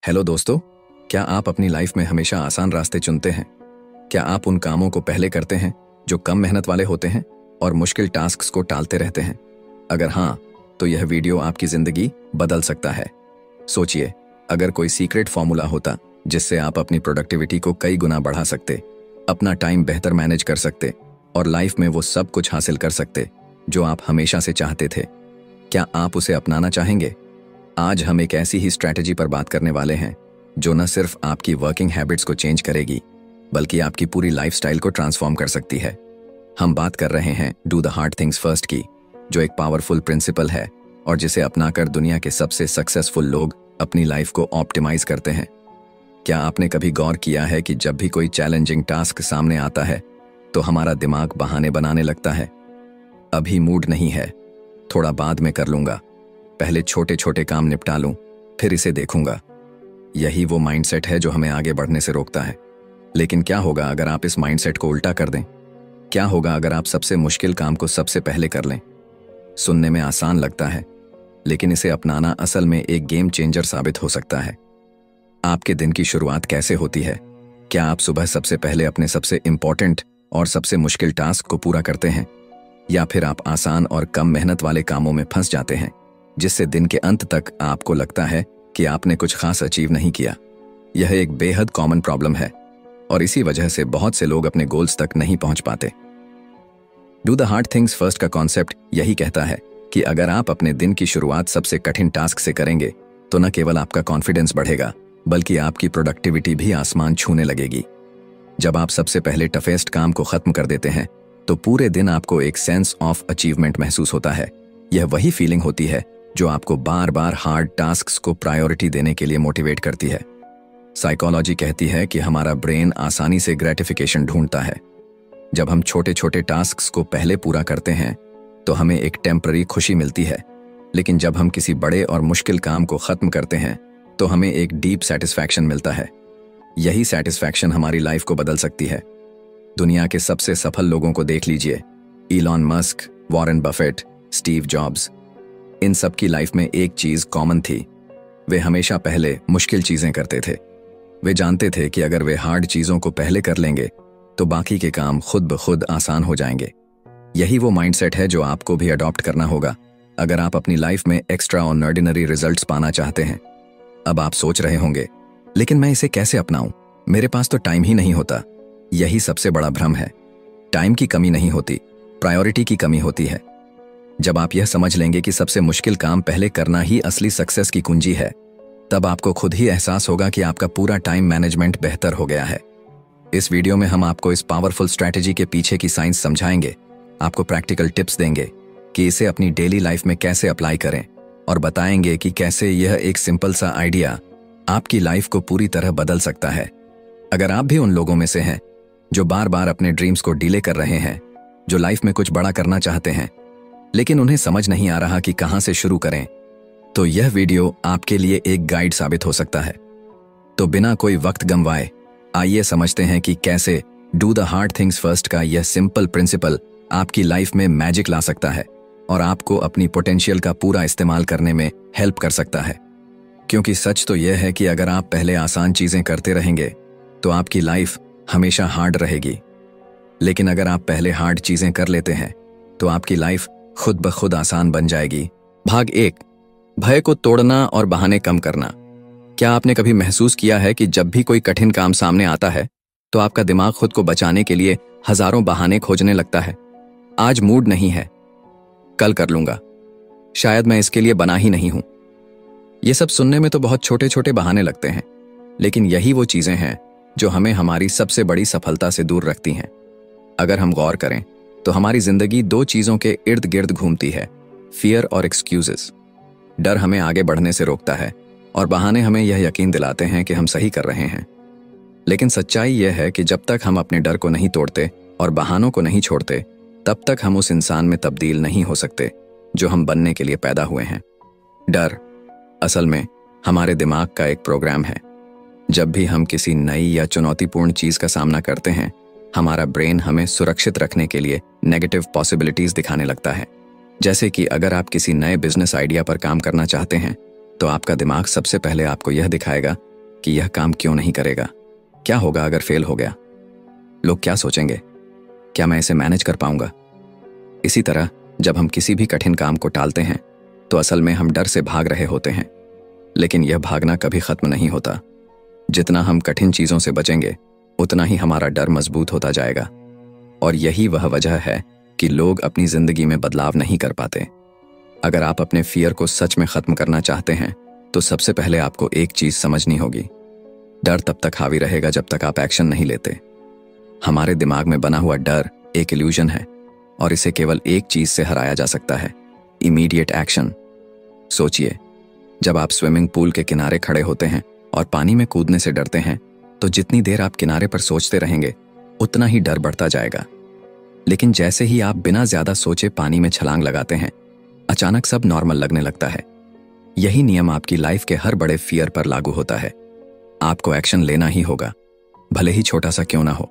Hello दोस्तों, क्या आप अपनी लाइफ में हमेशा आसान रास्ते चुनते हैं? क्या आप उन कामों को पहले करते हैं जो कम मेहनत वाले होते हैं और मुश्किल टास्क्स को टालते रहते हैं? अगर हाँ, तो यह वीडियो आपकी जिंदगी बदल सकता है। सोचिए, अगर कोई सीक्रेट फॉर्मूला होता जिससे आप अपनी प्रोडक्टिविटी को कई गुना बढ़ा सकते, अपना टाइम बेहतर मैनेज कर सकते और लाइफ में वो सब कुछ हासिल कर सकते जो आप हमेशा से चाहते थे। क्या आप उसे अपनाना चाहेंगे? आज हम एक ऐसी ही स्ट्रैटेजी पर बात करने वाले हैं जो न सिर्फ आपकी वर्किंग हैबिट्स को चेंज करेगी, बल्कि आपकी पूरी लाइफस्टाइल को ट्रांसफॉर्म कर सकती है। हम बात कर रहे हैं do the hard things first की, जो एक पावरफुल प्रिंसिपल है और जिसे अपनाकर दुनिया के सबसे सक्सेसफुल लोग अपनी लाइफ को ऑप्टिमाइज करते हैं। क्या आपने कभी गौर किया है कि जब भी कोई चैलेंजिंग टास्क सामने आता है तो हमारा दिमाग बहाने बनाने लगता है? अभी मूड नहीं है, थोड़ा बाद में कर लूंगा, पहले छोटे छोटे काम निपटा लूं, फिर इसे देखूंगा। यही वो माइंडसेट है जो हमें आगे बढ़ने से रोकता है। लेकिन क्या होगा अगर आप इस माइंडसेट को उल्टा कर दें? क्या होगा अगर आप सबसे मुश्किल काम को सबसे पहले कर लें? सुनने में आसान लगता है, लेकिन इसे अपनाना असल में एक गेम चेंजर साबित हो सकता है। आपके दिन की शुरुआत कैसे होती है? क्या आप सुबह सबसे पहले अपने सबसे इंपॉर्टेंट और सबसे मुश्किल टास्क को पूरा करते हैं, या फिर आप आसान और कम मेहनत वाले कामों में फंस जाते हैं, जिससे दिन के अंत तक आपको लगता है कि आपने कुछ खास अचीव नहीं किया? यह एक बेहद कॉमन प्रॉब्लम है और इसी वजह से बहुत से लोग अपने गोल्स तक नहीं पहुंच पाते। Do the hard things first का कॉन्सेप्ट यही कहता है कि अगर आप अपने दिन की शुरुआत सबसे कठिन टास्क से करेंगे तो न केवल आपका कॉन्फिडेंस बढ़ेगा, बल्कि आपकी प्रोडक्टिविटी भी आसमान छूने लगेगी। जब आप सबसे पहले टफेस्ट काम को खत्म कर देते हैं तो पूरे दिन आपको एक सेंस ऑफ अचीवमेंट महसूस होता है। यह वही फीलिंग होती है जो आपको बार बार हार्ड टास्क्स को प्रायोरिटी देने के लिए मोटिवेट करती है। साइकोलॉजी कहती है कि हमारा ब्रेन आसानी से ग्रेटिफिकेशन ढूंढता है। जब हम छोटे छोटे टास्क्स को पहले पूरा करते हैं तो हमें एक टेम्पररी खुशी मिलती है, लेकिन जब हम किसी बड़े और मुश्किल काम को खत्म करते हैं तो हमें एक डीप सेटिस्फैक्शन मिलता है। यही सेटिस्फैक्शन हमारी लाइफ को बदल सकती है। दुनिया के सबसे सफल लोगों को देख लीजिए, Elon Musk, Warren Buffett, Steve Jobs. इन सब की लाइफ में एक चीज कॉमन थी, वे हमेशा पहले मुश्किल चीजें करते थे। वे जानते थे कि अगर वे हार्ड चीजों को पहले कर लेंगे तो बाकी के काम खुद ब खुद आसान हो जाएंगे। यही वो माइंडसेट है जो आपको भी अडॉप्ट करना होगा अगर आप अपनी लाइफ में एक्स्ट्रा ऑर्डिनरी रिजल्ट्स पाना चाहते हैं। अब आप सोच रहे होंगे, लेकिन मैं इसे कैसे अपनाऊं? मेरे पास तो टाइम ही नहीं होता। यही सबसे बड़ा भ्रम है। टाइम की कमी नहीं होती, प्रायोरिटी की कमी होती है। जब आप यह समझ लेंगे कि सबसे मुश्किल काम पहले करना ही असली सक्सेस की कुंजी है, तब आपको खुद ही एहसास होगा कि आपका पूरा टाइम मैनेजमेंट बेहतर हो गया है। इस वीडियो में हम आपको इस पावरफुल स्ट्रैटेजी के पीछे की साइंस समझाएंगे, आपको प्रैक्टिकल टिप्स देंगे कि इसे अपनी डेली लाइफ में कैसे अप्लाई करें, और बताएंगे कि कैसे यह एक सिंपल सा आइडिया आपकी लाइफ को पूरी तरह बदल सकता है। अगर आप भी उन लोगों में से हैं जो बार बार अपने ड्रीम्स को डिले कर रहे हैं, जो लाइफ में कुछ बड़ा करना चाहते हैं लेकिन उन्हें समझ नहीं आ रहा कि कहां से शुरू करें, तो यह वीडियो आपके लिए एक गाइड साबित हो सकता है। तो बिना कोई वक्त गंवाए आइए समझते हैं कि कैसे do the hard things first का यह सिंपल प्रिंसिपल आपकी लाइफ में मैजिक ला सकता है और आपको अपनी पोटेंशियल का पूरा इस्तेमाल करने में हेल्प कर सकता है। क्योंकि सच तो यह है कि अगर आप पहले आसान चीजें करते रहेंगे तो आपकी लाइफ हमेशा हार्ड रहेगी, लेकिन अगर आप पहले हार्ड चीजें कर लेते हैं तो आपकी लाइफ खुद ब खुद आसान बन जाएगी। भाग 1, भय को तोड़ना और बहाने कम करना। क्या आपने कभी महसूस किया है कि जब भी कोई कठिन काम सामने आता है तो आपका दिमाग खुद को बचाने के लिए हजारों बहाने खोजने लगता है? आज मूड नहीं है, कल कर लूंगा, शायद मैं इसके लिए बना ही नहीं हूं। ये सब सुनने में तो बहुत छोटे छोटे बहाने लगते हैं, लेकिन यही वो चीजें हैं जो हमें हमारी सबसे बड़ी सफलता से दूर रखती हैं। अगर हम गौर करें तो हमारी जिंदगी दो चीजों के इर्द गिर्द घूमती है, फियर और एक्सक्यूजेस। डर हमें आगे बढ़ने से रोकता है और बहाने हमें यह यकीन दिलाते हैं कि हम सही कर रहे हैं। लेकिन सच्चाई यह है कि जब तक हम अपने डर को नहीं तोड़ते और बहानों को नहीं छोड़ते, तब तक हम उस इंसान में तब्दील नहीं हो सकते जो हम बनने के लिए पैदा हुए हैं। डर असल में हमारे दिमाग का एक प्रोग्राम है। जब भी हम किसी नई या चुनौतीपूर्ण चीज का सामना करते हैं, हमारा ब्रेन हमें सुरक्षित रखने के लिए नेगेटिव पॉसिबिलिटीज दिखाने लगता है। जैसे कि अगर आप किसी नए बिजनेस आइडिया पर काम करना चाहते हैं तो आपका दिमाग सबसे पहले आपको यह दिखाएगा कि यह काम क्यों नहीं करेगा, क्या होगा अगर फेल हो गया, लोग क्या सोचेंगे, क्या मैं इसे मैनेज कर पाऊंगा। इसी तरह जब हम किसी भी कठिन काम को टालते हैं तो असल में हम डर से भाग रहे होते हैं, लेकिन यह भागना कभी खत्म नहीं होता। जितना हम कठिन चीजों से बचेंगे उतना ही हमारा डर मजबूत होता जाएगा। और यही वह वजह है कि लोग अपनी जिंदगी में बदलाव नहीं कर पाते। अगर आप अपने फियर को सच में खत्म करना चाहते हैं तो सबसे पहले आपको एक चीज समझनी होगी, डर तब तक हावी रहेगा जब तक आप एक्शन नहीं लेते। हमारे दिमाग में बना हुआ डर एक इल्यूजन है और इसे केवल एक चीज से हराया जा सकता है, इमीडिएट एक्शन। सोचिए, जब आप स्विमिंग पूल के किनारे खड़े होते हैं और पानी में कूदने से डरते हैं तो जितनी देर आप किनारे पर सोचते रहेंगे उतना ही डर बढ़ता जाएगा। लेकिन जैसे ही आप बिना ज्यादा सोचे पानी में छलांग लगाते हैं, अचानक सब नॉर्मल लगने लगता है। यही नियम आपकी लाइफ के हर बड़े फियर पर लागू होता है। आपको एक्शन लेना ही होगा, भले ही छोटा सा क्यों ना हो।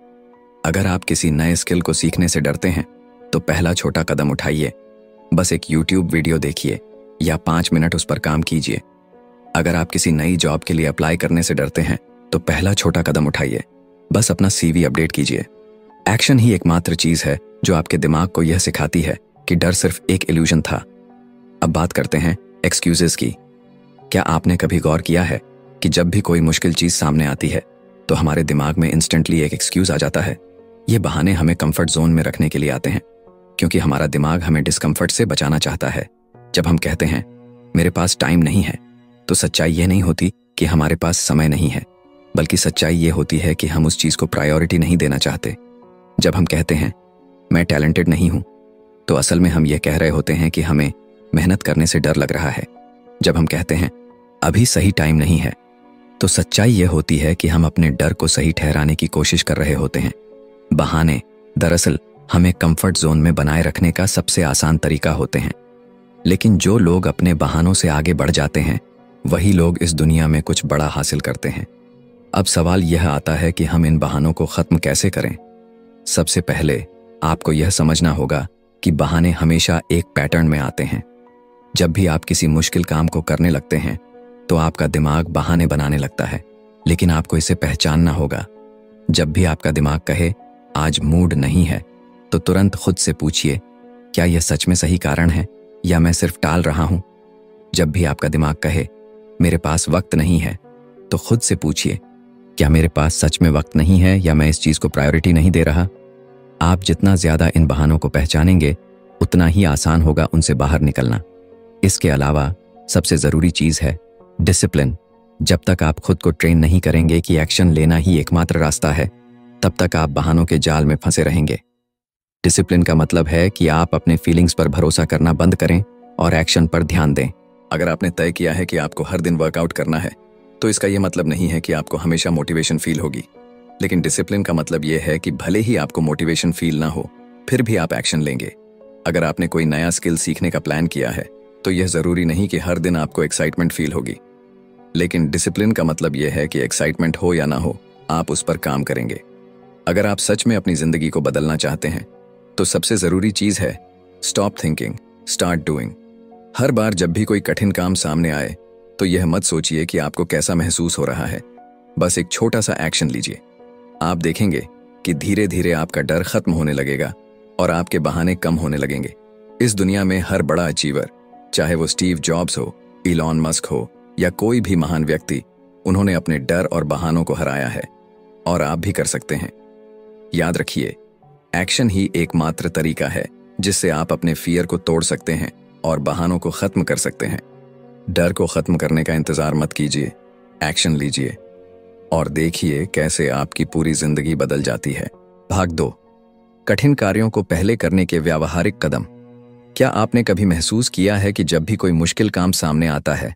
अगर आप किसी नए स्किल को सीखने से डरते हैं तो पहला छोटा कदम उठाइए। बस एक YouTube वीडियो देखिए या 5 मिनट उस पर काम कीजिए। अगर आप किसी नई जॉब के लिए अप्लाई करने से डरते हैं तो पहला छोटा कदम उठाइए, बस अपना CV अपडेट कीजिए। एक्शन ही एकमात्र चीज है जो आपके दिमाग को यह सिखाती है कि डर सिर्फ एक इल्यूजन था। अब बात करते हैं एक्सक्यूजेस की। क्या आपने कभी गौर किया है कि जब भी कोई मुश्किल चीज सामने आती है तो हमारे दिमाग में इंस्टेंटली एक एक्सक्यूज आ जाता है। ये बहाने हमें कंफर्ट जोन में रखने के लिए आते हैं, क्योंकि हमारा दिमाग हमें डिस्कम्फर्ट से बचाना चाहता है। जब हम कहते हैं मेरे पास टाइम नहीं है, तो सच्चाई यह नहीं होती कि हमारे पास समय नहीं है, बल्कि सच्चाई ये होती है कि हम उस चीज को प्रायोरिटी नहीं देना चाहते। जब हम कहते हैं मैं टैलेंटेड नहीं हूं, तो असल में हम ये कह रहे होते हैं कि हमें मेहनत करने से डर लग रहा है। जब हम कहते हैं अभी सही टाइम नहीं है, तो सच्चाई ये होती है कि हम अपने डर को सही ठहराने की कोशिश कर रहे होते हैं। बहाने दरअसल हमें कंफर्ट जोन में बनाए रखने का सबसे आसान तरीका होते हैं, लेकिन जो लोग अपने बहानों से आगे बढ़ जाते हैं वही लोग इस दुनिया में कुछ बड़ा हासिल करते हैं। अब सवाल यह आता है कि हम इन बहानों को खत्म कैसे करें। सबसे पहले आपको यह समझना होगा कि बहाने हमेशा एक पैटर्न में आते हैं। जब भी आप किसी मुश्किल काम को करने लगते हैं तो आपका दिमाग बहाने बनाने लगता है, लेकिन आपको इसे पहचानना होगा। जब भी आपका दिमाग कहे आज मूड नहीं है, तो तुरंत खुद से पूछिए क्या यह सच में सही कारण है या मैं सिर्फ टाल रहा हूं। जब भी आपका दिमाग कहे मेरे पास वक्त नहीं है, तो खुद से पूछिए क्या मेरे पास सच में वक्त नहीं है या मैं इस चीज को प्रायोरिटी नहीं दे रहा। आप जितना ज्यादा इन बहानों को पहचानेंगे उतना ही आसान होगा उनसे बाहर निकलना। इसके अलावा सबसे जरूरी चीज है डिसिप्लिन। जब तक आप खुद को ट्रेन नहीं करेंगे कि एक्शन लेना ही एकमात्र रास्ता है, तब तक आप बहानों के जाल में फंसे रहेंगे। डिसिप्लिन का मतलब है कि आप अपने फीलिंग्स पर भरोसा करना बंद करें और एक्शन पर ध्यान दें। अगर आपने तय किया है कि आपको हर दिन वर्कआउट करना है, तो इसका यह मतलब नहीं है कि आपको हमेशा मोटिवेशन फील होगी। लेकिन डिसिप्लिन का मतलब यह है कि भले ही आपको मोटिवेशन फील ना हो, फिर भी आप एक्शन लेंगे। अगर आपने कोई नया स्किल सीखने का प्लान किया है, तो यह जरूरी नहीं कि हर दिन आपको एक्साइटमेंट फील होगी। लेकिन डिसिप्लिन का मतलब यह है कि एक्साइटमेंट हो या ना हो, आप उस पर काम करेंगे। अगर आप सच में अपनी जिंदगी को बदलना चाहते हैं, तो सबसे जरूरी चीज है स्टॉप थिंकिंग, स्टार्ट डूइंग। हर बार जब भी कोई कठिन काम सामने आए, तो यह मत सोचिए कि आपको कैसा महसूस हो रहा है। बस एक छोटा सा एक्शन लीजिए। आप देखेंगे कि धीरे धीरे आपका डर खत्म होने लगेगा और आपके बहाने कम होने लगेंगे। इस दुनिया में हर बड़ा अचीवर, चाहे वो स्टीव जॉब्स हो, इलॉन मस्क हो या कोई भी महान व्यक्ति, उन्होंने अपने डर और बहानों को हराया है, और आप भी कर सकते हैं। याद रखिए, एक्शन ही एकमात्र तरीका है जिससे आप अपने फियर को तोड़ सकते हैं और बहानों को खत्म कर सकते हैं। डर को खत्म करने का इंतजार मत कीजिए, एक्शन लीजिए और देखिए कैसे आपकी पूरी जिंदगी बदल जाती है। भाग 2, कठिन कार्यों को पहले करने के व्यावहारिक कदम। क्या आपने कभी महसूस किया है कि जब भी कोई मुश्किल काम सामने आता है,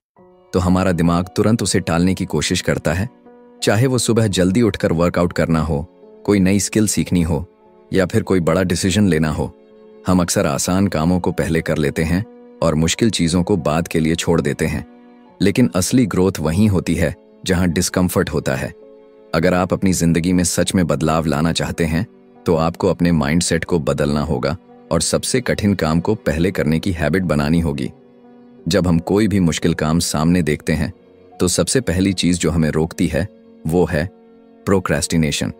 तो हमारा दिमाग तुरंत उसे टालने की कोशिश करता है? चाहे वो सुबह जल्दी उठकर वर्कआउट करना हो, कोई नई स्किल सीखनी हो या फिर कोई बड़ा डिसीजन लेना हो, हम अक्सर आसान कामों को पहले कर लेते हैं और मुश्किल चीजों को बाद के लिए छोड़ देते हैं। लेकिन असली ग्रोथ वहीं होती है जहां डिस्कम्फर्ट होता है। अगर आप अपनी जिंदगी में सच में बदलाव लाना चाहते हैं, तो आपको अपने माइंडसेट को बदलना होगा और सबसे कठिन काम को पहले करने की हैबिट बनानी होगी। जब हम कोई भी मुश्किल काम सामने देखते हैं, तो सबसे पहली चीज जो हमें रोकती है वो है प्रोक्रेस्टिनेशन।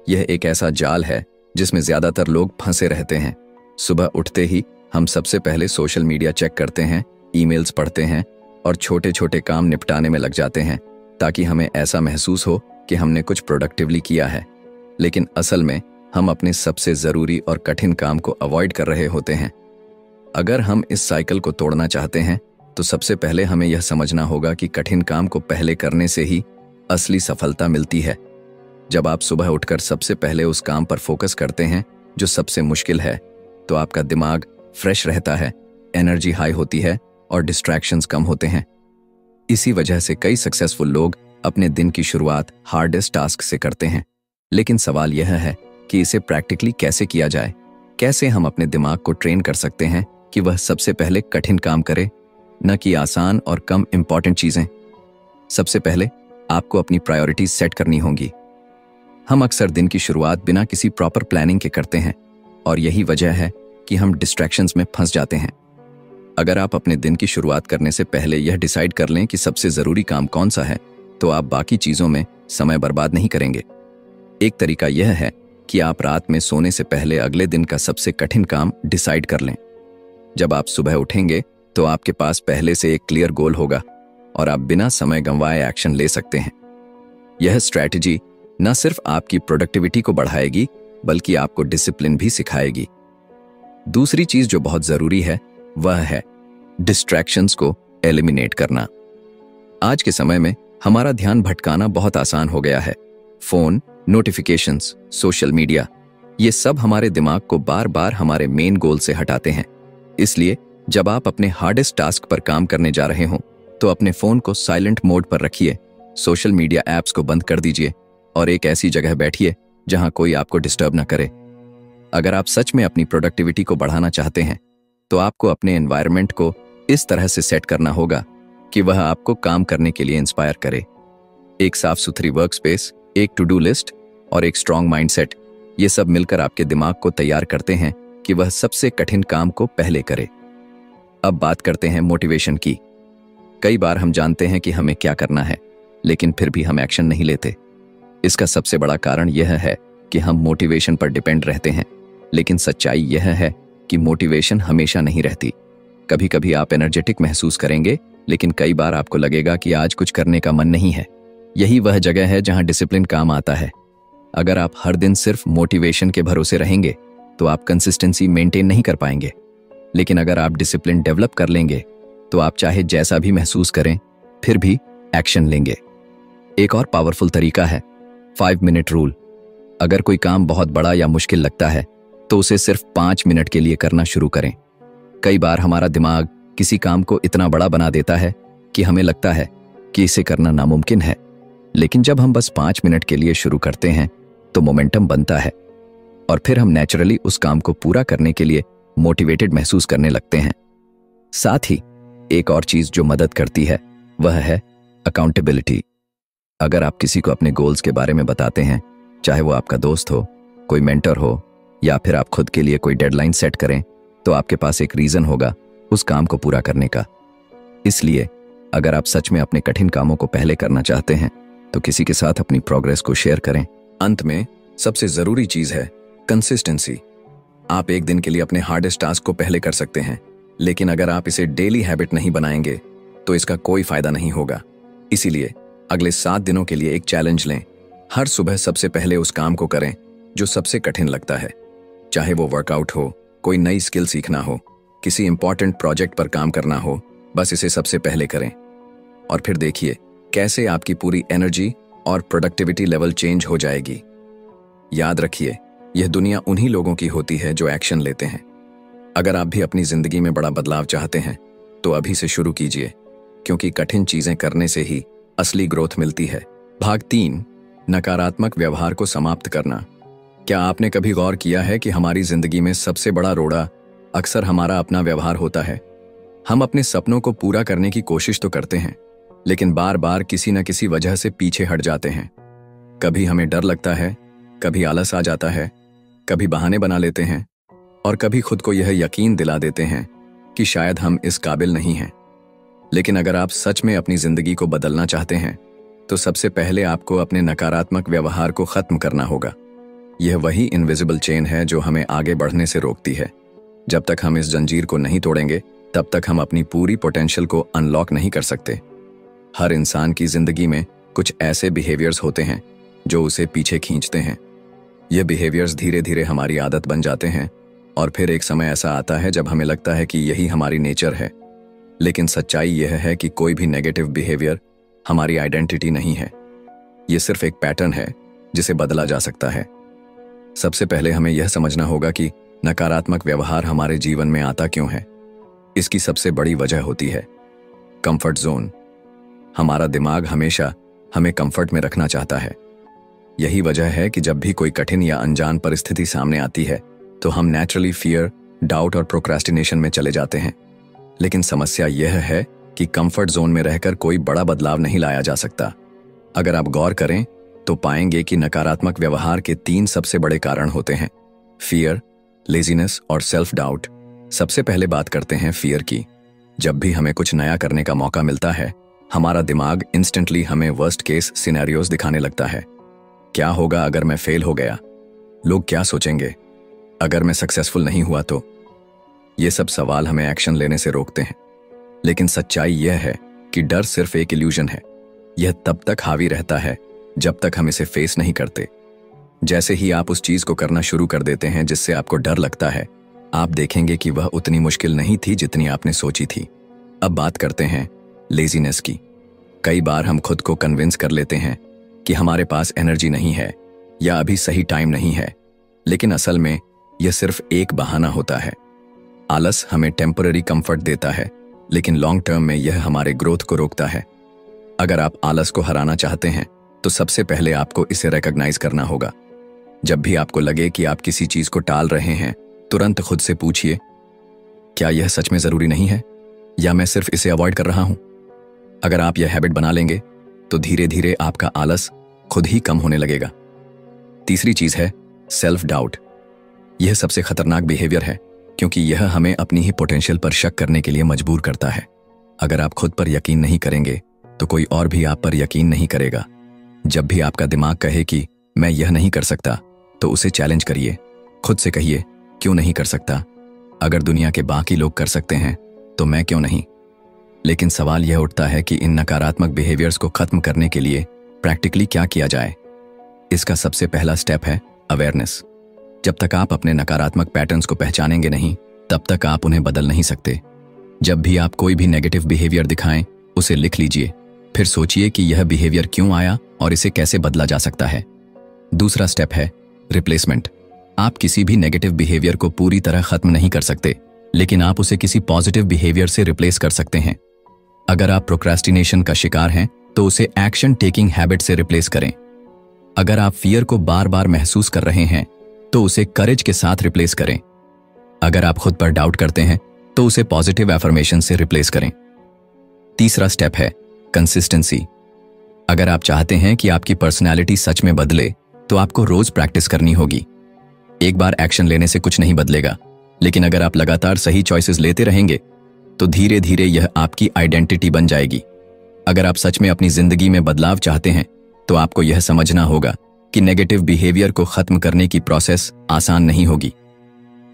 यह एक ऐसा जाल है जिसमें ज्यादातर लोग फंसे रहते हैं। सुबह उठते ही हम सबसे पहले सोशल मीडिया चेक करते हैं, ईमेल्स पढ़ते हैं और छोटे छोटे काम निपटाने में लग जाते हैं ताकि हमें ऐसा महसूस हो कि हमने कुछ प्रोडक्टिवली किया है। लेकिन असल में हम अपने सबसे जरूरी और कठिन काम को अवॉइड कर रहे होते हैं। अगर हम इस साइकिल को तोड़ना चाहते हैं तो सबसे पहले हमें यह समझना होगा कि कठिन काम को पहले करने से ही असली सफलता मिलती है। जब आप सुबह उठकर सबसे पहले उस काम पर फोकस करते हैं जो सबसे मुश्किल है, तो आपका दिमाग फ्रेश रहता है, एनर्जी हाई होती है और डिस्ट्रैक्शंस कम होते हैं। इसी वजह से कई सक्सेसफुल लोग अपने दिन की शुरुआत हार्डेस्ट टास्क से करते हैं। लेकिन सवाल यह है कि इसे प्रैक्टिकली कैसे किया जाए। कैसे हम अपने दिमाग को ट्रेन कर सकते हैं कि वह सबसे पहले कठिन काम करे, न कि आसान और कम इंपॉर्टेंट चीजें। सबसे पहले आपको अपनी प्रायोरिटीज सेट करनी होंगी। हम अक्सर दिन की शुरुआत बिना किसी प्रॉपर प्लानिंग के करते हैं और यही वजह है कि हम डिस्ट्रैक्शंस में फंस जाते हैं। अगर आप अपने दिन की शुरुआत करने से पहले यह डिसाइड कर लें कि सबसे जरूरी काम कौन सा है, तो आप बाकी चीजों में समय बर्बाद नहीं करेंगे। एक तरीका यह है कि आप रात में सोने से पहले अगले दिन का सबसे कठिन काम डिसाइड कर लें। जब आप सुबह उठेंगे तो आपके पास पहले से एक क्लियर गोल होगा और आप बिना समय गंवाए एक्शन ले सकते हैं। यह स्ट्रैटेजी न सिर्फ आपकी प्रोडक्टिविटी को बढ़ाएगी बल्कि आपको डिसिप्लिन भी सिखाएगी। दूसरी चीज जो बहुत जरूरी है वह है डिस्ट्रैक्शंस को एलिमिनेट करना। आज के समय में हमारा ध्यान भटकाना बहुत आसान हो गया है। फोन, नोटिफिकेशंस, सोशल मीडिया, ये सब हमारे दिमाग को बार बार हमारे मेन गोल से हटाते हैं। इसलिए जब आप अपने हार्डेस्ट टास्क पर काम करने जा रहे हों तो अपने फोन को साइलेंट मोड पर रखिए, सोशल मीडिया ऐप्स को बंद कर दीजिए और एक ऐसी जगह बैठिए जहां कोई आपको डिस्टर्ब न करे। अगर आप सच में अपनी प्रोडक्टिविटी को बढ़ाना चाहते हैं तो आपको अपने एनवायरनमेंट को इस तरह से सेट करना होगा कि वह आपको काम करने के लिए इंस्पायर करे। एक साफ सुथरी वर्क स्पेस, एक टू डू लिस्ट और एक स्ट्रॉन्ग माइंडसेट, ये सब मिलकर आपके दिमाग को तैयार करते हैं कि वह सबसे कठिन काम को पहले करे। अब बात करते हैं मोटिवेशन की। कई बार हम जानते हैं कि हमें क्या करना है, लेकिन फिर भी हम एक्शन नहीं लेते। इसका सबसे बड़ा कारण यह है कि हम मोटिवेशन पर डिपेंड रहते हैं। लेकिन सच्चाई यह है कि मोटिवेशन हमेशा नहीं रहती। कभी कभी आप एनर्जेटिक महसूस करेंगे, लेकिन कई बार आपको लगेगा कि आज कुछ करने का मन नहीं है। यही वह जगह है जहां डिसिप्लिन काम आता है। अगर आप हर दिन सिर्फ मोटिवेशन के भरोसे रहेंगे तो आप कंसिस्टेंसी मेंटेन नहीं कर पाएंगे। लेकिन अगर आप डिसिप्लिन डेवलप कर लेंगे तो आप चाहे जैसा भी महसूस करें फिर भी एक्शन लेंगे। एक और पावरफुल तरीका है 5 मिनट रूल। अगर कोई काम बहुत बड़ा या मुश्किल लगता है तो उसे सिर्फ 5 मिनट के लिए करना शुरू करें। कई बार हमारा दिमाग किसी काम को इतना बड़ा बना देता है कि हमें लगता है कि इसे करना नामुमकिन है। लेकिन जब हम बस 5 मिनट के लिए शुरू करते हैं तो मोमेंटम बनता है और फिर हम नेचुरली उस काम को पूरा करने के लिए मोटिवेटेड महसूस करने लगते हैं। साथ ही एक और चीज जो मदद करती है वह है अकाउंटेबिलिटी। अगर आप किसी को अपने गोल्स के बारे में बताते हैं, चाहे वो आपका दोस्त हो, कोई मेंटर हो या फिर आप खुद के लिए कोई डेडलाइन सेट करें, तो आपके पास एक रीजन होगा उस काम को पूरा करने का। इसलिए अगर आप सच में अपने कठिन कामों को पहले करना चाहते हैं तो किसी के साथ अपनी प्रोग्रेस को शेयर करें। अंत में सबसे जरूरी चीज है कंसिस्टेंसी। आप एक दिन के लिए अपने हार्डेस्ट टास्क को पहले कर सकते हैं, लेकिन अगर आप इसे डेली हैबिट नहीं बनाएंगे तो इसका कोई फायदा नहीं होगा। इसीलिए अगले 7 दिनों के लिए एक चैलेंज लें। हर सुबह सबसे पहले उस काम को करें जो सबसे कठिन लगता है, चाहे वो वर्कआउट हो, कोई नई स्किल सीखना हो, किसी इंपॉर्टेंट प्रोजेक्ट पर काम करना हो। बस इसे सबसे पहले करें और फिर देखिए कैसे आपकी पूरी एनर्जी और प्रोडक्टिविटी लेवल चेंज हो जाएगी। याद रखिए, यह दुनिया उन्हीं लोगों की होती है जो एक्शन लेते हैं। अगर आप भी अपनी जिंदगी में बड़ा बदलाव चाहते हैं तो अभी से शुरू कीजिए, क्योंकि कठिन चीजें करने से ही असली ग्रोथ मिलती है। भाग 3, नकारात्मक व्यवहार को समाप्त करना। क्या आपने कभी गौर किया है कि हमारी जिंदगी में सबसे बड़ा रोड़ा अक्सर हमारा अपना व्यवहार होता है? हम अपने सपनों को पूरा करने की कोशिश तो करते हैं, लेकिन बार बार किसी न किसी वजह से पीछे हट जाते हैं। कभी हमें डर लगता है, कभी आलस आ जाता है, कभी बहाने बना लेते हैं और कभी खुद को यह यकीन दिला देते हैं कि शायद हम इस काबिल नहीं हैं। लेकिन अगर आप सच में अपनी जिंदगी को बदलना चाहते हैं तो सबसे पहले आपको अपने नकारात्मक व्यवहार को खत्म करना होगा। यह वही इनविजिबल चेन है जो हमें आगे बढ़ने से रोकती है। जब तक हम इस जंजीर को नहीं तोड़ेंगे तब तक हम अपनी पूरी पोटेंशियल को अनलॉक नहीं कर सकते। हर इंसान की जिंदगी में कुछ ऐसे बिहेवियर्स होते हैं जो उसे पीछे खींचते हैं। ये बिहेवियर्स धीरे धीरे हमारी आदत बन जाते हैं और फिर एक समय ऐसा आता है जब हमें लगता है कि यही हमारी नेचर है। लेकिन सच्चाई यह है कि कोई भी नेगेटिव बिहेवियर हमारी आइडेंटिटी नहीं है। ये सिर्फ एक पैटर्न है जिसे बदला जा सकता है। सबसे पहले हमें यह समझना होगा कि नकारात्मक व्यवहार हमारे जीवन में आता क्यों है। इसकी सबसे बड़ी वजह होती है कंफर्ट जोन। हमारा दिमाग हमेशा हमें कंफर्ट में रखना चाहता है। यही वजह है कि जब भी कोई कठिन या अनजान परिस्थिति सामने आती है तो हम नेचुरली फियर, डाउट और प्रोक्रेस्टिनेशन में चले जाते हैं। लेकिन समस्या यह है कि कंफर्ट जोन में रहकर कोई बड़ा बदलाव नहीं लाया जा सकता। अगर आप गौर करें तो पाएंगे कि नकारात्मक व्यवहार के 3 सबसे बड़े कारण होते हैं: फियर, लेजीनेस और सेल्फ डाउट। सबसे पहले बात करते हैं फियर की। जब भी हमें कुछ नया करने का मौका मिलता है हमारा दिमाग इंस्टेंटली हमें वर्स्ट केस सिनेरियोज दिखाने लगता है। क्या होगा अगर मैं फेल हो गया? लोग क्या सोचेंगे? अगर मैं सक्सेसफुल नहीं हुआ तो? ये सब सवाल हमें एक्शन लेने से रोकते हैं। लेकिन सच्चाई यह है कि डर सिर्फ एक इल्यूजन है। यह तब तक हावी रहता है जब तक हम इसे फेस नहीं करते। जैसे ही आप उस चीज को करना शुरू कर देते हैं जिससे आपको डर लगता है, आप देखेंगे कि वह उतनी मुश्किल नहीं थी जितनी आपने सोची थी। अब बात करते हैं लेजीनेस की। कई बार हम खुद को कन्विंस कर लेते हैं कि हमारे पास एनर्जी नहीं है या अभी सही टाइम नहीं है, लेकिन असल में यह सिर्फ एक बहाना होता है। आलस हमें टेम्पररी कंफर्ट देता है, लेकिन लॉन्ग टर्म में यह हमारे ग्रोथ को रोकता है। अगर आप आलस को हराना चाहते हैं तो सबसे पहले आपको इसे रिकॉग्नाइज करना होगा। जब भी आपको लगे कि आप किसी चीज को टाल रहे हैं, तुरंत खुद से पूछिए, क्या यह सच में जरूरी नहीं है या मैं सिर्फ इसे अवॉइड कर रहा हूं? अगर आप यह हैबिट बना लेंगे तो धीरे धीरे आपका आलस खुद ही कम होने लगेगा। तीसरी चीज है सेल्फ डाउट। यह सबसे खतरनाक बिहेवियर है क्योंकि यह हमें अपनी ही पोटेंशियल पर शक करने के लिए मजबूर करता है। अगर आप खुद पर यकीन नहीं करेंगे तो कोई और भी आप पर यकीन नहीं करेगा। जब भी आपका दिमाग कहे कि मैं यह नहीं कर सकता तो उसे चैलेंज करिए। खुद से कहिए, क्यों नहीं कर सकता? अगर दुनिया के बाकी लोग कर सकते हैं तो मैं क्यों नहीं? लेकिन सवाल यह उठता है कि इन नकारात्मक बिहेवियर्स को खत्म करने के लिए प्रैक्टिकली क्या किया जाए। इसका सबसे पहला स्टेप है अवेयरनेस। जब तक आप अपने नकारात्मक पैटर्न्स को पहचानेंगे नहीं, तब तक आप उन्हें बदल नहीं सकते। जब भी आप कोई भी नेगेटिव बिहेवियर दिखाएं, उसे लिख लीजिए। फिर सोचिए कि यह बिहेवियर क्यों आया और इसे कैसे बदला जा सकता है। दूसरा स्टेप है रिप्लेसमेंट। आप किसी भी नेगेटिव बिहेवियर को पूरी तरह खत्म नहीं कर सकते, लेकिन आप उसे किसी पॉजिटिव बिहेवियर से रिप्लेस कर सकते हैं। अगर आप प्रोक्रेस्टिनेशन का शिकार हैं तो उसे एक्शन टेकिंग हैबिट से रिप्लेस करें। अगर आप फियर को बार बार महसूस कर रहे हैं तो उसे करेज के साथ रिप्लेस करें। अगर आप खुद पर डाउट करते हैं तो उसे पॉजिटिव एफर्मेशन से रिप्लेस करें। तीसरा स्टेप है कंसिस्टेंसी। अगर आप चाहते हैं कि आपकी पर्सनैलिटी सच में बदले तो आपको रोज प्रैक्टिस करनी होगी। एक बार एक्शन लेने से कुछ नहीं बदलेगा, लेकिन अगर आप लगातार सही चॉइसेस लेते रहेंगे तो धीरे धीरे यह आपकी आइडेंटिटी बन जाएगी। अगर आप सच में अपनी जिंदगी में बदलाव चाहते हैं तो आपको यह समझना होगा कि नेगेटिव बिहेवियर को खत्म करने की प्रोसेस आसान नहीं होगी।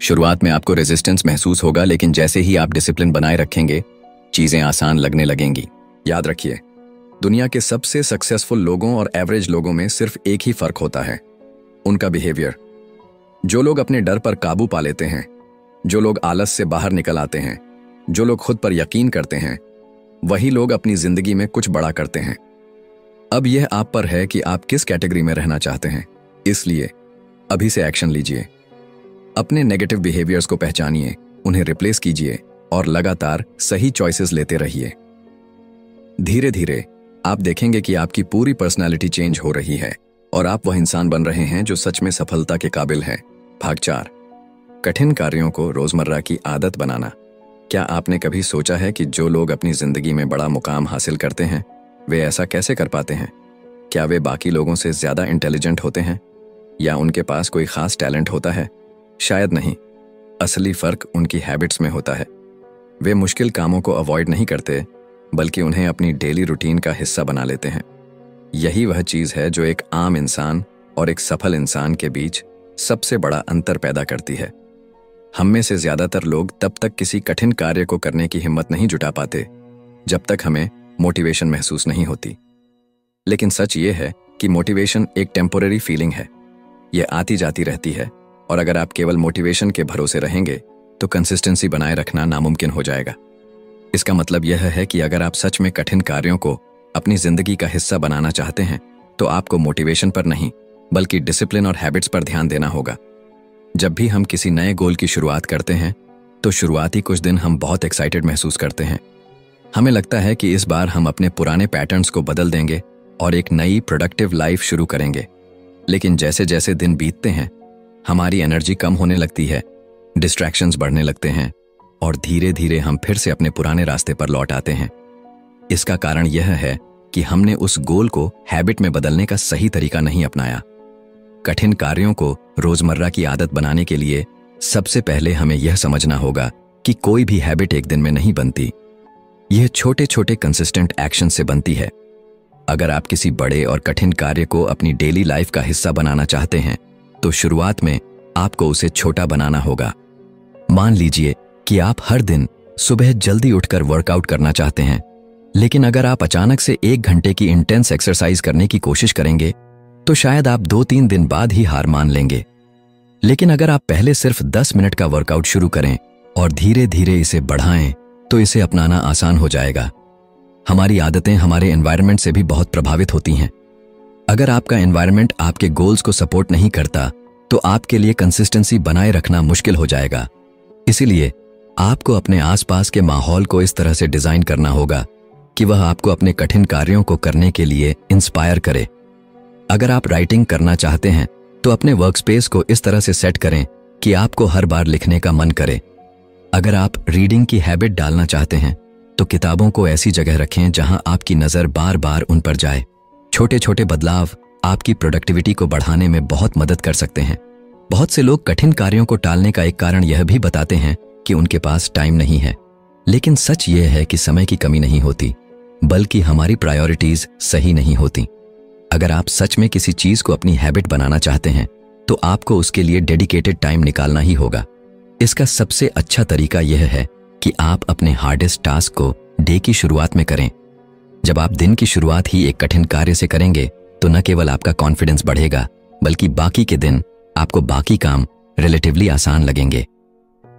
शुरुआत में आपको रेजिस्टेंस महसूस होगा, लेकिन जैसे ही आप डिसिप्लिन बनाए रखेंगे चीजें आसान लगने लगेंगी। याद रखिए, दुनिया के सबसे सक्सेसफुल लोगों और एवरेज लोगों में सिर्फ एक ही फर्क होता है, उनका बिहेवियर। जो लोग अपने डर पर काबू पा लेते हैं, जो लोग आलस से बाहर निकल आते हैं, जो लोग खुद पर यकीन करते हैं, वही लोग अपनी जिंदगी में कुछ बड़ा करते हैं। अब यह आप पर है कि आप किस कैटेगरी में रहना चाहते हैं। इसलिए अभी से एक्शन लीजिए। अपने नेगेटिव बिहेवियर्स को पहचानिए, उन्हें रिप्लेस कीजिए और लगातार सही चॉइसेस लेते रहिए। धीरे धीरे आप देखेंगे कि आपकी पूरी पर्सनालिटी चेंज हो रही है और आप वह इंसान बन रहे हैं जो सच में सफलता के काबिल है। भाग 4, कठिन कार्यों को रोजमर्रा की आदत बनाना। क्या आपने कभी सोचा है कि जो लोग अपनी जिंदगी में बड़ा मुकाम हासिल करते हैं वे ऐसा कैसे कर पाते हैं? क्या वे बाकी लोगों से ज्यादा इंटेलिजेंट होते हैं या उनके पास कोई खास टैलेंट होता है? शायद नहीं। असली फर्क उनकी हैबिट्स में होता है। वे मुश्किल कामों को अवॉइड नहीं करते, बल्कि उन्हें अपनी डेली रूटीन का हिस्सा बना लेते हैं। यही वह चीज़ है जो एक आम इंसान और एक सफल इंसान के बीच सबसे बड़ा अंतर पैदा करती है। हम में से ज्यादातर लोग तब तक किसी कठिन कार्य को करने की हिम्मत नहीं जुटा पाते जब तक हमें मोटिवेशन महसूस नहीं होती। लेकिन सच ये है कि मोटिवेशन एक टेम्पोररी फीलिंग है। यह आती जाती रहती है, और अगर आप केवल मोटिवेशन के भरोसे रहेंगे तो कंसिस्टेंसी बनाए रखना नामुमकिन हो जाएगा। इसका मतलब यह है कि अगर आप सच में कठिन कार्यों को अपनी जिंदगी का हिस्सा बनाना चाहते हैं तो आपको मोटिवेशन पर नहीं बल्कि डिसिप्लिन और हैबिट्स पर ध्यान देना होगा। जब भी हम किसी नए गोल की शुरुआत करते हैं तो शुरुआती कुछ दिन हम बहुत एक्साइटेड महसूस करते हैं। हमें लगता है कि इस बार हम अपने पुराने पैटर्न्स को बदल देंगे और एक नई प्रोडक्टिव लाइफ शुरू करेंगे। लेकिन जैसे जैसे दिन बीतते हैं हमारी एनर्जी कम होने लगती है, डिस्ट्रैक्शंस बढ़ने लगते हैं और धीरे धीरे हम फिर से अपने पुराने रास्ते पर लौट आते हैं। इसका कारण यह है कि हमने उस गोल को हैबिट में बदलने का सही तरीका नहीं अपनाया। कठिन कार्यों को रोजमर्रा की आदत बनाने के लिए सबसे पहले हमें यह समझना होगा कि कोई भी हैबिट एक दिन में नहीं बनती। यह छोटे छोटे कंसिस्टेंट एक्शन से बनती है। अगर आप किसी बड़े और कठिन कार्य को अपनी डेली लाइफ का हिस्सा बनाना चाहते हैं तो शुरुआत में आपको उसे छोटा बनाना होगा। मान लीजिए कि आप हर दिन सुबह जल्दी उठकर वर्कआउट करना चाहते हैं, लेकिन अगर आप अचानक से 1 घंटे की इंटेंस एक्सरसाइज करने की कोशिश करेंगे तो शायद आप 2-3 दिन बाद ही हार मान लेंगे। लेकिन अगर आप पहले सिर्फ 10 मिनट का वर्कआउट शुरू करें और धीरे धीरे इसे बढ़ाएं तो इसे अपनाना आसान हो जाएगा। हमारी आदतें हमारे एनवायरनमेंट से भी बहुत प्रभावित होती हैं। अगर आपका एनवायरनमेंट आपके गोल्स को सपोर्ट नहीं करता तो आपके लिए कंसिस्टेंसी बनाए रखना मुश्किल हो जाएगा। इसीलिए आपको अपने आसपास के माहौल को इस तरह से डिजाइन करना होगा कि वह आपको अपने कठिन कार्यों को करने के लिए इंस्पायर करे। अगर आप राइटिंग करना चाहते हैं तो अपने वर्कस्पेस को इस तरह से सेट करें कि आपको हर बार लिखने का मन करे। अगर आप रीडिंग की हैबिट डालना चाहते हैं तो किताबों को ऐसी जगह रखें जहां आपकी नजर बार बार उन पर जाए। छोटे छोटे बदलाव आपकी प्रोडक्टिविटी को बढ़ाने में बहुत मदद कर सकते हैं। बहुत से लोग कठिन कार्यों को टालने का एक कारण यह भी बताते हैं कि उनके पास टाइम नहीं है, लेकिन सच यह है कि समय की कमी नहीं होती, बल्कि हमारी प्रायोरिटीज सही नहीं होती। अगर आप सच में किसी चीज को अपनी हैबिट बनाना चाहते हैं तो आपको उसके लिए डेडिकेटेड टाइम निकालना ही होगा। इसका सबसे अच्छा तरीका यह है कि आप अपने हार्डेस्ट टास्क को डे की शुरुआत में करें। जब आप दिन की शुरुआत ही एक कठिन कार्य से करेंगे तो न केवल आपका कॉन्फिडेंस बढ़ेगा बल्कि बाकी के दिन आपको बाकी काम रिलेटिवली आसान लगेंगे।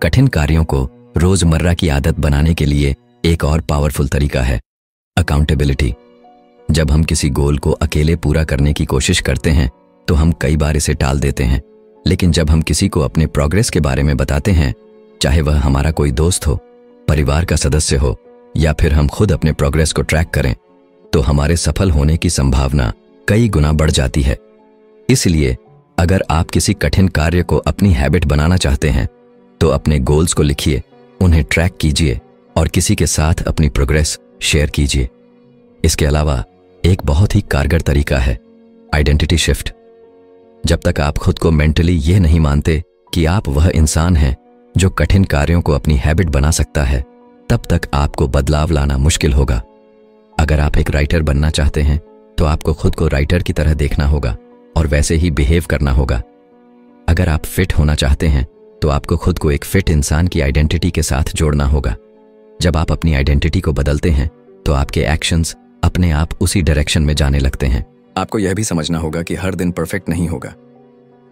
कठिन कार्यों को रोजमर्रा की आदत बनाने के लिए एक और पावरफुल तरीका है अकाउंटेबिलिटी। जब हम किसी गोल को अकेले पूरा करने की कोशिश करते हैं तो हम कई बार इसे टाल देते हैं, लेकिन जब हम किसी को अपने प्रोग्रेस के बारे में बताते हैं, चाहे वह हमारा कोई दोस्त हो, परिवार का सदस्य हो या फिर हम खुद अपने प्रोग्रेस को ट्रैक करें, तो हमारे सफल होने की संभावना कई गुना बढ़ जाती है। इसलिए अगर आप किसी कठिन कार्य को अपनी हैबिट बनाना चाहते हैं तो अपने गोल्स को लिखिए, उन्हें ट्रैक कीजिए और किसी के साथ अपनी प्रोग्रेस शेयर कीजिए। इसके अलावा एक बहुत ही कारगर तरीका है आइडेंटिटी शिफ्ट। जब तक आप खुद को मेंटली यह नहीं मानते कि आप वह इंसान हैं जो कठिन कार्यों को अपनी हैबिट बना सकता है, तब तक आपको बदलाव लाना मुश्किल होगा। अगर आप एक राइटर बनना चाहते हैं तो आपको खुद को राइटर की तरह देखना होगा और वैसे ही बिहेव करना होगा। अगर आप फिट होना चाहते हैं तो आपको खुद को एक फिट इंसान की आइडेंटिटी के साथ जोड़ना होगा। जब आप अपनी आइडेंटिटी को बदलते हैं तो आपके एक्शंस अपने आप उसी डायरेक्शन में जाने लगते हैं। आपको यह भी समझना होगा कि हर दिन परफेक्ट नहीं होगा।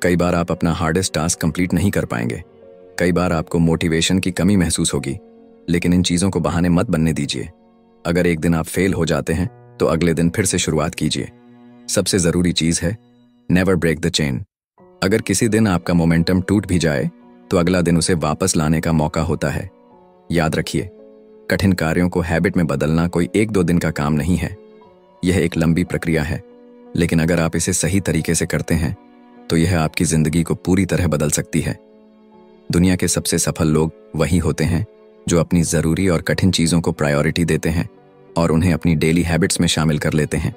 कई बार आप अपना हार्डेस्ट टास्क कंप्लीट नहीं कर पाएंगे, कई बार आपको मोटिवेशन की कमी महसूस होगी, लेकिन इन चीजों को बहाने मत बनने दीजिए। अगर एक दिन आप फेल हो जाते हैं तो अगले दिन फिर से शुरुआत कीजिए। सबसे जरूरी चीज है नेवर ब्रेक द चेन। अगर किसी दिन आपका मोमेंटम टूट भी जाए तो अगला दिन उसे वापस लाने का मौका होता है। याद रखिए, कठिन कार्यों को हैबिट में बदलना कोई 1-2 दिन का काम नहीं है। यह एक लंबी प्रक्रिया है, लेकिन अगर आप इसे सही तरीके से करते हैं तो यह आपकी जिंदगी को पूरी तरह बदल सकती है। दुनिया के सबसे सफल लोग वही होते हैं जो अपनी जरूरी और कठिन चीजों को प्रायोरिटी देते हैं और उन्हें अपनी डेली हैबिट्स में शामिल कर लेते हैं।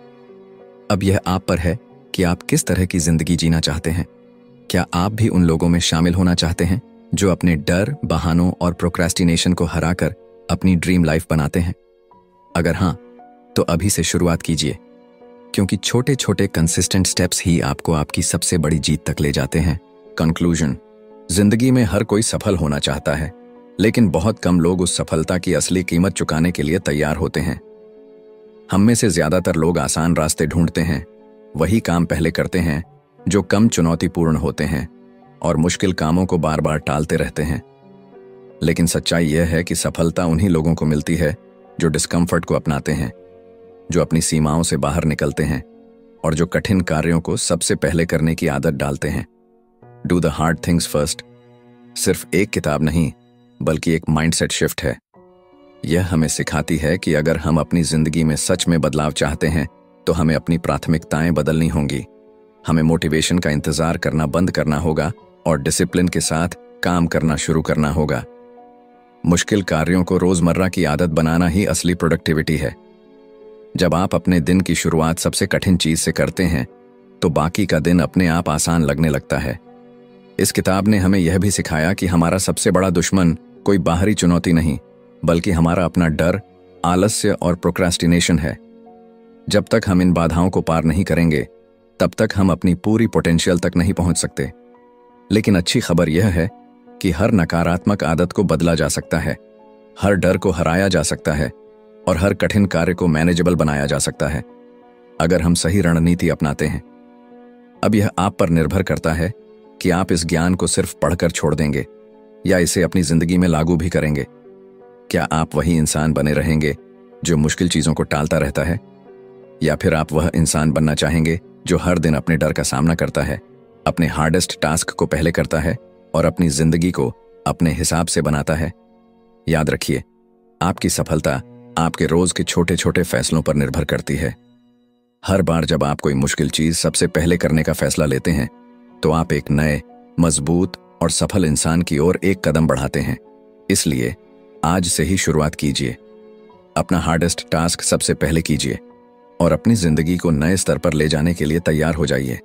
अब यह आप पर है कि आप किस तरह की जिंदगी जीना चाहते हैं। क्या आप भी उन लोगों में शामिल होना चाहते हैं जो अपने डर, बहानों और प्रोक्रेस्टिनेशन को हराकर अपनी ड्रीम लाइफ बनाते हैं? अगर हाँ, तो अभी से शुरुआत कीजिए, क्योंकि छोटे छोटे कंसिस्टेंट स्टेप्स ही आपको आपकी सबसे बड़ी जीत तक ले जाते हैं। कंक्लूजन: जिंदगी में हर कोई सफल होना चाहता है, लेकिन बहुत कम लोग उस सफलता की असली कीमत चुकाने के लिए तैयार होते हैं। हम में से ज्यादातर लोग आसान रास्ते ढूंढते हैं, वही काम पहले करते हैं जो कम चुनौतीपूर्ण होते हैं, और मुश्किल कामों को बार बार टालते रहते हैं। लेकिन सच्चाई यह है कि सफलता उन्हीं लोगों को मिलती है जो डिस्कम्फर्ट को अपनाते हैं, जो अपनी सीमाओं से बाहर निकलते हैं और जो कठिन कार्यों को सबसे पहले करने की आदत डालते हैं। Do the hard things first सिर्फ एक किताब नहीं, बल्कि एक माइंडसेट शिफ्ट है। यह हमें सिखाती है कि अगर हम अपनी जिंदगी में सच में बदलाव चाहते हैं तो हमें अपनी प्राथमिकताएं बदलनी होंगी। हमें मोटिवेशन का इंतजार करना बंद करना होगा और डिसिप्लिन के साथ काम करना शुरू करना होगा। मुश्किल कार्यों को रोजमर्रा की आदत बनाना ही असली प्रोडक्टिविटी है। जब आप अपने दिन की शुरुआत सबसे कठिन चीज से करते हैं तो बाकी का दिन अपने आप आसान लगने लगता है। इस किताब ने हमें यह भी सिखाया कि हमारा सबसे बड़ा दुश्मन कोई बाहरी चुनौती नहीं, बल्कि हमारा अपना डर, आलस्य और प्रोक्रेस्टिनेशन है। जब तक हम इन बाधाओं को पार नहीं करेंगे, तब तक हम अपनी पूरी पोटेंशियल तक नहीं पहुंच सकते। लेकिन अच्छी खबर यह है कि हर नकारात्मक आदत को बदला जा सकता है, हर डर को हराया जा सकता है और हर कठिन कार्य को मैनेजेबल बनाया जा सकता है, अगर हम सही रणनीति अपनाते हैं। अब यह आप पर निर्भर करता है कि आप इस ज्ञान को सिर्फ पढ़कर छोड़ देंगे या इसे अपनी जिंदगी में लागू भी करेंगे। क्या आप वही इंसान बने रहेंगे जो मुश्किल चीजों को टालता रहता है, या फिर आप वह इंसान बनना चाहेंगे जो हर दिन अपने डर का सामना करता है, अपने हार्डेस्ट टास्क को पहले करता है और अपनी जिंदगी को अपने हिसाब से बनाता है? याद रखिए, आपकी सफलता आपके रोज के छोटे छोटे फैसलों पर निर्भर करती है। हर बार जब आप कोई मुश्किल चीज सबसे पहले करने का फैसला लेते हैं, तो आप एक नए, मजबूत और सफल इंसान की ओर एक कदम बढ़ाते हैं। इसलिए आज से ही शुरुआत कीजिए, अपना हार्डेस्ट टास्क सबसे पहले कीजिए और अपनी जिंदगी को नए स्तर पर ले जाने के लिए तैयार हो जाइए।